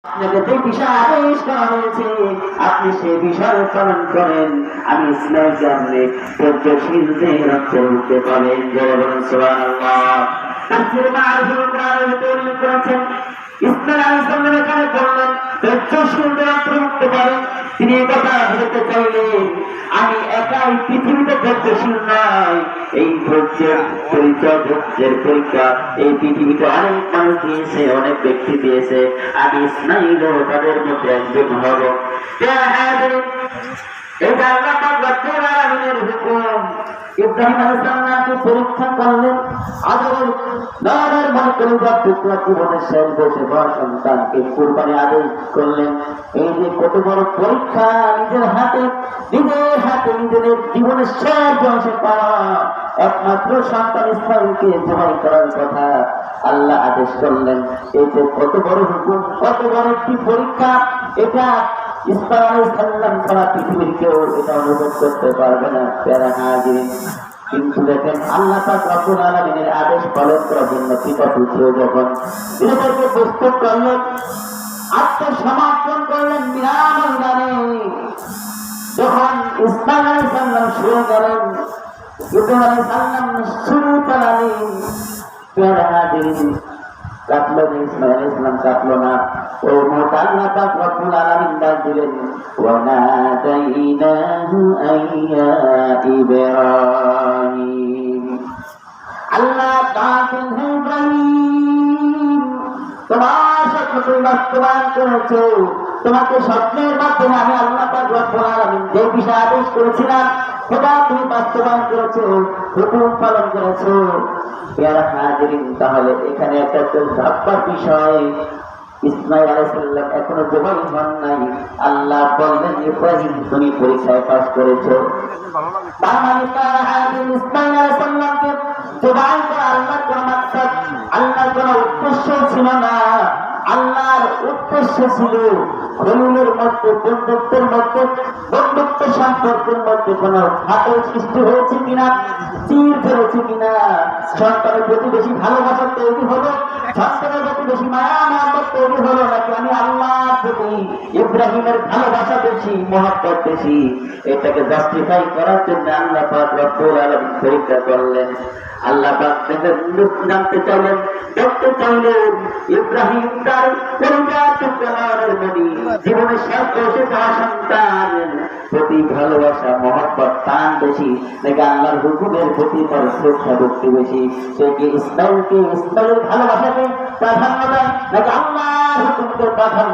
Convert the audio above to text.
আপনাকে যে বিষয় আদেশ করা হয়েছে আপনি সে বিষয় পালন করেন। আমি ইসলামকে আপনি ধৈর্যশীলদের অন্তর্ভুক্ত করেন। সুবহানাল্লাহ। তাফসীরে মারিফুল কোরআনের ভিতরে উল্লেখ করেছেন ইসমাঈল আলাইহিস সালাম এখানে বললেন ধৈর্যশীলদের অন্তর্ভুক্ত করেন। তিনি এই কথা বলতে চাইলেন আমি একাই পৃথিবীতে ধৈর্যশীল নয়, এই ধৈর্যের পরিচয়, ধৈর্যের পরীক্ষা এই পৃথিবীতে অনেক মানুষ দিয়েছে, অনেক ব্যক্তি দিয়েছে, আমি ইসমাঈলও তাদের মধ্যে একজন হব। এটা আল্লাহ পাক রব্বুল আলামিনের হুকুম। ইব্রাহিম আলাইহিস সালামকে পরীক্ষা করলেন, আদরের নরের মনে কলিজার টুকরা জীবনের শেষ বসে বড় সন্তানকে কুরবানি আদেশ করলেন। এই যে কত বড় পরীক্ষা, নিজের হাতে নিজেদের জীবনের শেষ বয়সে পাওয়া একমাত্র সন্তান ইসমাঈলকে জবাই করার কথা আল্লাহ আদেশ করলেন। এই যে কত বড় হুকুম, কত বড় একটি পরীক্ষা, এটা ইসমাঈল আলাইহিস সালাম ছাড়া পৃথিবীর কেউ এটা অনুভব করতে পারবে না। প্যারা হাজিরিন, কিন্তু দেখেন আল্লাহ পাক রব্বুল আলামিনের আদেশ পালন করার জন্য পিতা পুত্র যখন নিজেদেরকে প্রস্তুত করলেন, আত্মসমর্পণ করলেন বিরাট ময়দানে, যখন ইসমাঈল আলাইহিস সালাম শুরু করেন, ইব্রাহিম আলাইহিস সালাম শুরু চালালেন, প্যারা হাজিরিন কাটলো না, ইসমাঈল আলাইহিস সালাম কাটলো না। ও মোটা আল্লাহ পাক রব্বুল আলামিন ডাক দিলেন ওয়া নাদাইনাহু আইয়া ইব্রাহিম। আল্লাহ ডাকেন হে ইব্রাহিম, তোমার স্বপ্ন তুমি বাস্তবায়ন করেছো, তোমাকে স্বপ্নের মাধ্যমে আমি আল্লাহ পাক রব্বুল আলামিন যে বিষয় আদেশ করেছিলাম সেটা তুমি বাস্তবায়ন করেছো, হুকুম পালন করেছো। প্যারা হাজিরিন, তাহলে এখানে একটা ভাববার বিষয়, ইসমাঈল আলাইহিস সালাম এখনো জবাই হন নাই, আল্লাহ বললেন ইব্রাহিম তুমি পরীক্ষায় পাস করেছো। তার মানে প্যারা হাজিরিন, ইসমাঈল আলাইহিস সালামকে জবাই করা আল্লাহর কোন মাকসাদ, আল্লাহর কোন উদ্দেশ্য ছিল না। আল্লাহর উদ্দেশ্য ছিল খলিলের মধ্যে, বন্ধুত্বের মধ্যে, বন্ধুত্ব সম্পর্কের মধ্যে কোন ফাটল সৃষ্টি হয়েছে কিনা, চির ফেলেছে কিনা, সন্তানের প্রতি বেশি ভালোবাসা তৈরি হলো, সন্তানের প্রতি বেশি মায়া মহব্বত তৈরি হলো, নাকি আমি আল্লাহর প্রতি ইব্রাহিমের ভালোবাসা বেশি, মহব্বত বেশি, এটাকে জাস্টিফাই করার জন্য আল্লাহ পাক রব্বুল আলামিন পরীক্ষা করলেন। আল্লাহ পাক জানতে চাইলেন, দেখতে চাইলেন ইব্রাহিম তার পরিবার টুকরার নবী জীবনের শেষ বয়সে পাওয়া সন্তানের প্রতি ভালোবাসা, মহব্বত, টান বেশি, নাকি আল্লাহর হুকুমের প্রতি তার শ্রদ্ধা ভক্তি বেশি? সে কি ইসমাঈলের ভালোবাসাকে প্রাধান্য দেয়, নাকি আল্লাহর হুকুমকে প্রাধান্য